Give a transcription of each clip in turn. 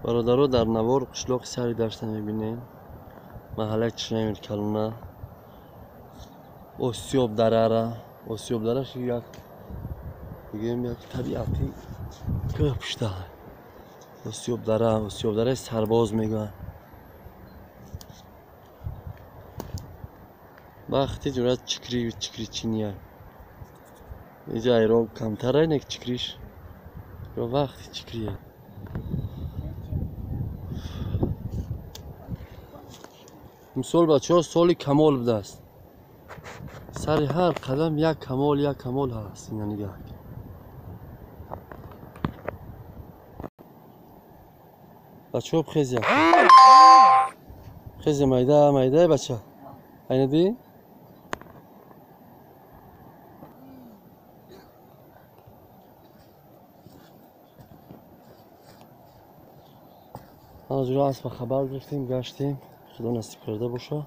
برادرها در نوار قشلاق سری داشتن میبینین محله چشمه کلونه آسیاب دره آسیاب درهش یک بگیم یک طبیعتی که پشته آسیاب دره سرباز میگن وقتی جورت چکری چینیه اینجا ایران کمتر اینه که چکریش رو وقتی چکریه مثال بچه ها سالی کمال بوده است سر هر قدم یک کمال هست اینا نگاه بچه ها بخیزی خیزی مایده بچه اینه دی آنجورا از خبر گرفتیم گشتیم خدا نصیب کرده باشه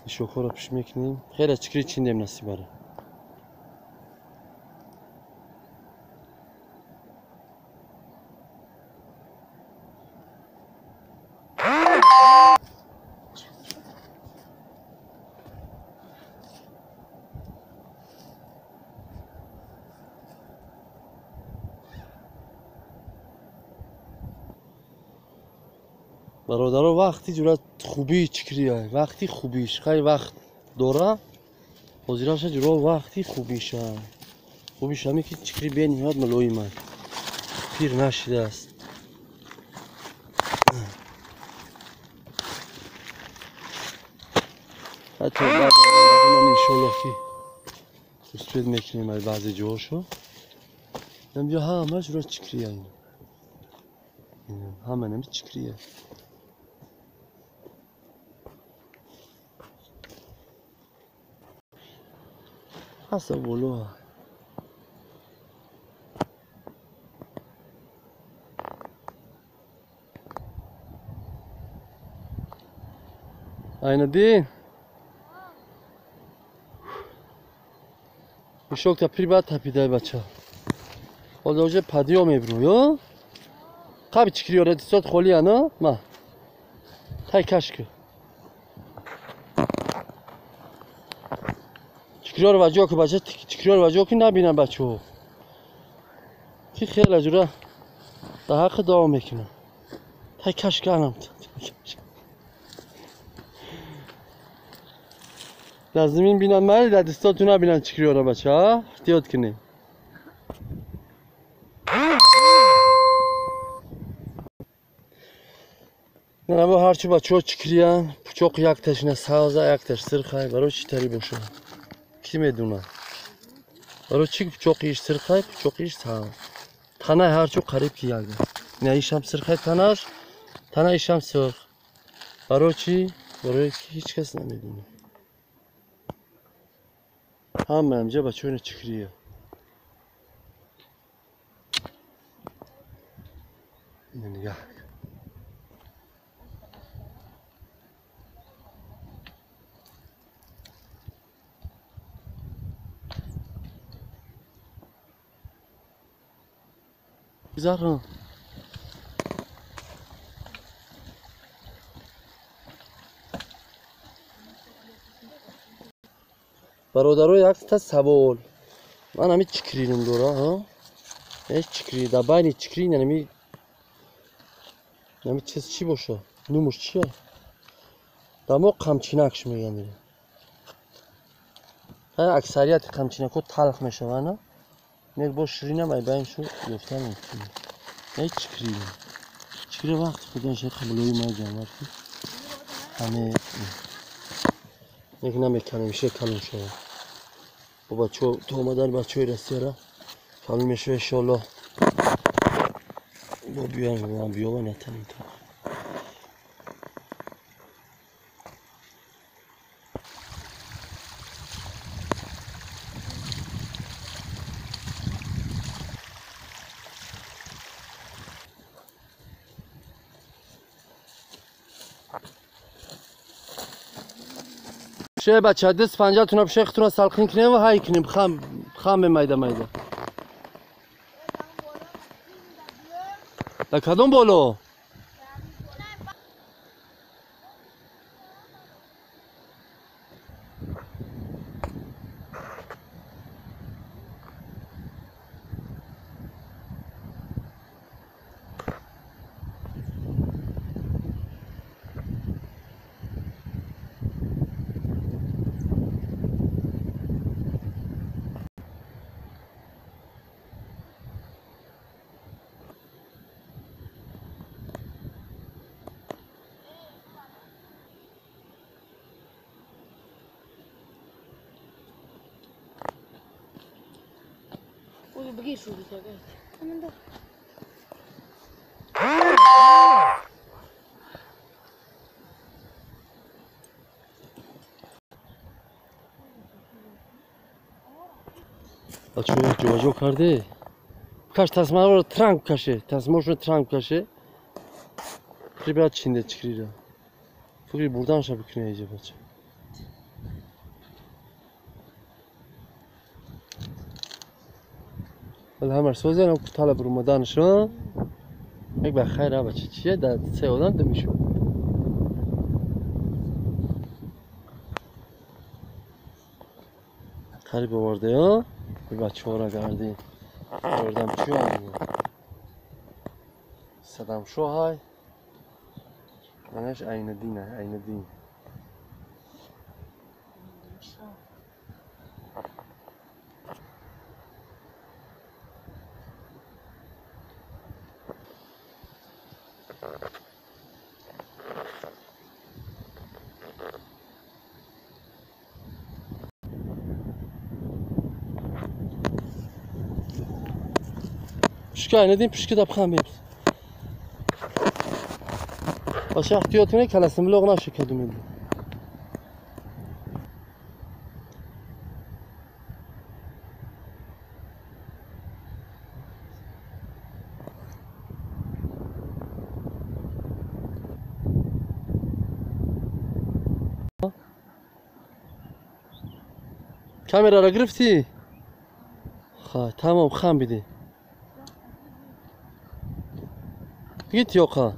شکر رو پیش میکنیم خیلی چکری چیندیم نصیب بره برادرها وقتی جورت خوبی چکریه وقتی خوبیش خیلی وقت دوره حاضراش جورا وقتی خوبیش همی که چکری به نهایت ملوی من پیر نشده است حتی بعد من انشالله که رسپید میکنیم از بعضی جاهاشو نمیجا همه جورا چکریه این همه نمی چکریه هسته بولو اینه دی بشوک تا پیر بعد تپیده بچه حالا اوجه پدیو میبرو یا قبی چکری آره دیستاد خولی انا ما تای کشک چکری رو وجه که بچه چکری رو وجه که نبینن بچه ها که خیلی جوره در حق دعا میکنم تای کشک انم در زمین بینن مالی در دستاتو نبینن چکری رو بچه ها احتیاط کنیم نه با هرچی بچه ها چکری هن پچاق یک تشنه سازه یک تش سرخه برای چی تری باشه کی میدونه برای چی پچاقیش سرخه پچاقیش ساز تنه هرچو قریب که یک نه ایشم سرخه تنهش تنه ایشم سرخ برای چی برای که هیچ کس نمیدونه همه همجا بچه ها اینه چکریه اینه نگاه بذارم برادرها یک تا سوال من همی چکرینم دورا ها هیچ چکری در بین چکری نمی چیز چی باشه نموش چیه در ما قمچینکش میگن اکثریت قمچینک ها تلخ میشه نه یک با شیرین هم ای بین شو گفتن میکنی هیچ چکری وقت خدا شد قبلوی ما جمعه همه یک نمیکنه میشه کلون شده و بچه ها تو آمدن بچه های رسیه را کلون میشه انشالله با بیان بیا و نتنیم تا شه بچه دست پنجه‌تون رو شیختون سلخین کنیم و های کنیم خم میده در کدوم بالا؟ Ой, беги, что ты такая? بچه جواجو کرده کاش تصمه رو ترنگ کشه تصمهش رو ترنگ کشه فکری باید چینده چکری را فکری بردن شا بکنه ایجا بچه ولی همه سوزه هم که طالب رمضان شو یک بخیر ها بچه چیه در سه آدم دمیشو قریب آورده ها به بچه ها را گردی آوردم چی آمده صدام شو های منش عین دینه عین دین پشکه عین دین پشکه دب خم بیبس باشه احتیاطونه کلسیم بلوغ نشه کدوم میدی کامera را گرفتی؟ خواه تمام خم بیدی گیت یوقا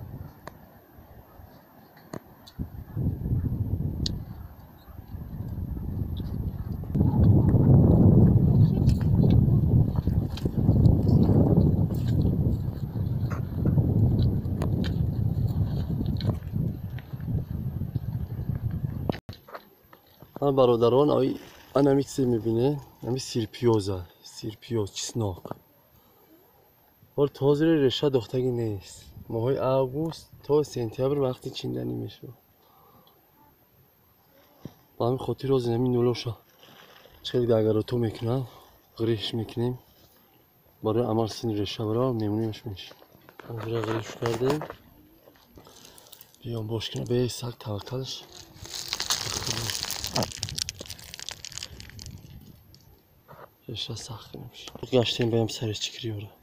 من برادران آی انا میکسی میبینه نمی سیرپیوزه سیرپیوز چسناک ولی تازه رشه دختگی نیست ماهای اوگوست تا سنتیبر وقتی چیندنی میشه با همین خاطر از نمی نولوشا چه دیگه اگر تو میکنم غریش میکنیم برای عمل سین رشه برای میمونیمش میشه اونجا غریش کردیم بیام باش کنم به سگ توکلش رشه سخت نمیشه گشتیم بهم سرش چکری بره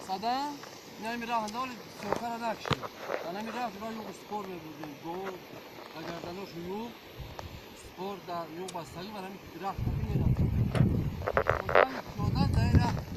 Sada nemi rah dali sokara nakshi. Ana mi rah ra yoq spor budi. Go agar danosh yoq spor da yoq bastagi mana mi rah kopini na. Odan shoda da rah